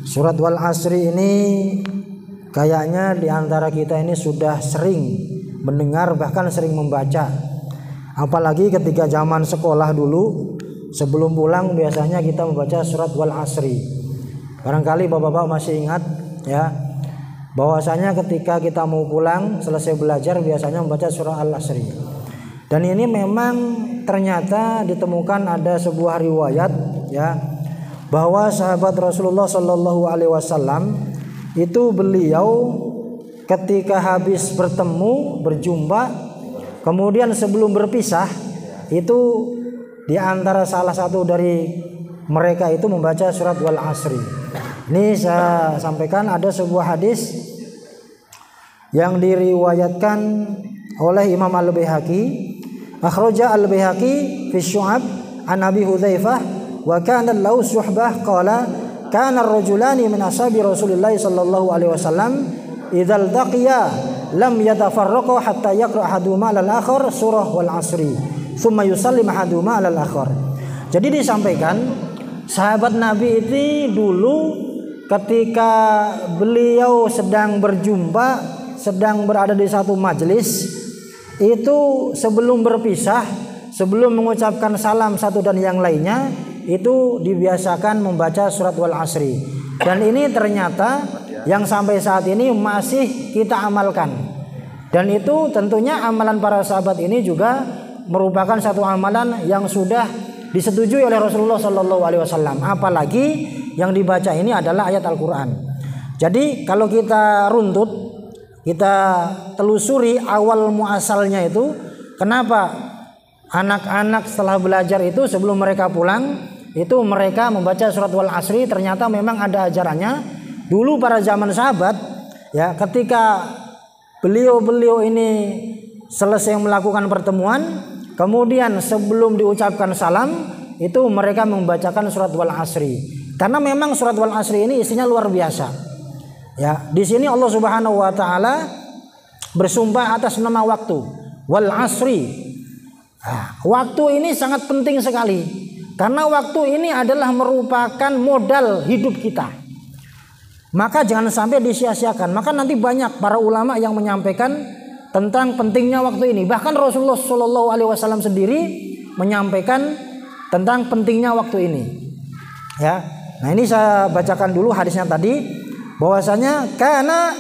Surat Wal Asri ini kayaknya di antara kita ini sudah sering mendengar, bahkan sering membaca. Apalagi ketika zaman sekolah dulu, sebelum pulang biasanya kita membaca surat Wal Asri. Barangkali bapak-bapak masih ingat ya, bahwasanya ketika kita mau pulang selesai belajar biasanya membaca surah Al Asri. Dan ini memang ternyata ditemukan ada sebuah riwayat ya, bahwa sahabat Rasulullah Shallallahu Alaihi Wasallam itu beliau ketika habis berjumpa, kemudian sebelum berpisah itu di antara salah satu dari mereka itu membaca surat Wal Asri. Ini saya sampaikan ada sebuah hadis yang diriwayatkan oleh Imam Al-Baihaqi, akhraja Al-Baihaqi fi Syu'ab an Abi Hudzaifah wa kana lahu suhbah qala kana ar-rajulani min ashabi Rasulillah sallallahu alaihi wasallam idzal taqiya lam yatafarraqa hatta yaqra ahaduhuma al-akhar surah Wal Asri thumma yusallim ahaduhuma al-akhar. Jadi disampaikan sahabat Nabi itu dulu ketika beliau sedang berjumpa, sedang berada di satu majelis, itu sebelum berpisah, sebelum mengucapkan salam satu dan yang lainnya, itu dibiasakan membaca surat Wal Asri. Dan ini ternyata yang sampai saat ini masih kita amalkan. Dan itu tentunya amalan para sahabat ini juga merupakan satu amalan yang sudah disetujui oleh Rasulullah Shallallahu Alaihi Wasallam. Apalagi yang dibaca ini adalah ayat Al-Quran. Jadi kalau kita runtut, kita telusuri awal muasalnya itu, kenapa anak-anak setelah belajar itu sebelum mereka pulang itu mereka membaca surat Wal Asri. Ternyata memang ada ajarannya dulu para zaman sahabat ya, ketika beliau ini selesai melakukan pertemuan, kemudian sebelum diucapkan salam itu mereka membacakan surat Wal Asri. Karena memang surat Wal Asri ini isinya luar biasa. Ya, di sini Allah Subhanahu wa taala bersumpah atas nama waktu, Wal Asri. Nah, waktu ini sangat penting sekali. Karena waktu ini adalah merupakan modal hidup kita. Maka jangan sampai disia-siakan. Maka nanti banyak para ulama yang menyampaikan tentang pentingnya waktu ini. Bahkan Rasulullah Shallallahu Alaihi Wasallam sendiri menyampaikan tentang pentingnya waktu ini. Ya, nah ini saya bacakan dulu hadisnya tadi, bahwasanya karena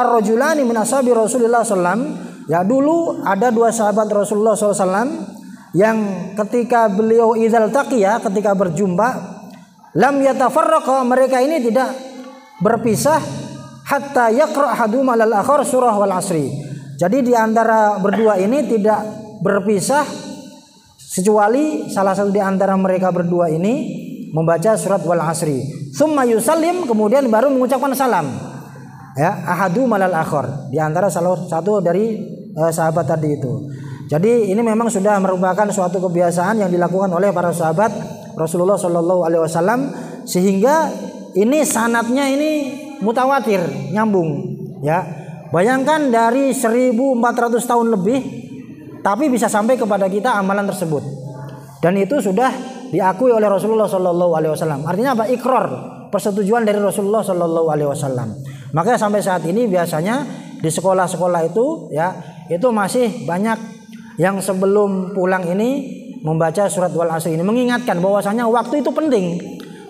ar-rajulani min ashabi Rasulullah sallam, ya dulu ada dua sahabat Rasulullah SAW yang ketika beliau idzal taqiya, ketika berjumpa, lam yatafarraqa, mereka ini tidak berpisah hatta yaqra ahaduhuma al-akhar surah Wal Asri. Jadi di antara berdua ini tidak berpisah kecuali salah satu di antara mereka berdua ini membaca surat Wal Asri. Tsumma yusallim, kemudian baru mengucapkan salam. Ya, ahaduhuma al-akhar, di antara salah satu dari sahabat tadi itu. Jadi ini memang sudah merupakan suatu kebiasaan yang dilakukan oleh para sahabat Rasulullah Shallallahu Alaihi Wasallam, sehingga ini sanadnya ini mutawatir, nyambung. Ya, bayangkan dari 1400 tahun lebih, tapi bisa sampai kepada kita amalan tersebut. Dan itu sudah diakui oleh Rasulullah Shallallahu Alaihi Wasallam. Artinya apa? Ikrar, persetujuan dari Rasulullah Shallallahu Alaihi Wasallam. Makanya sampai saat ini biasanya di sekolah-sekolah itu ya, itu masih banyak yang sebelum pulang ini membaca surat Wal Asri ini, mengingatkan bahwasanya waktu itu penting.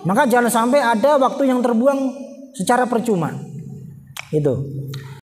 Maka jangan sampai ada waktu yang terbuang secara percuma. Itu.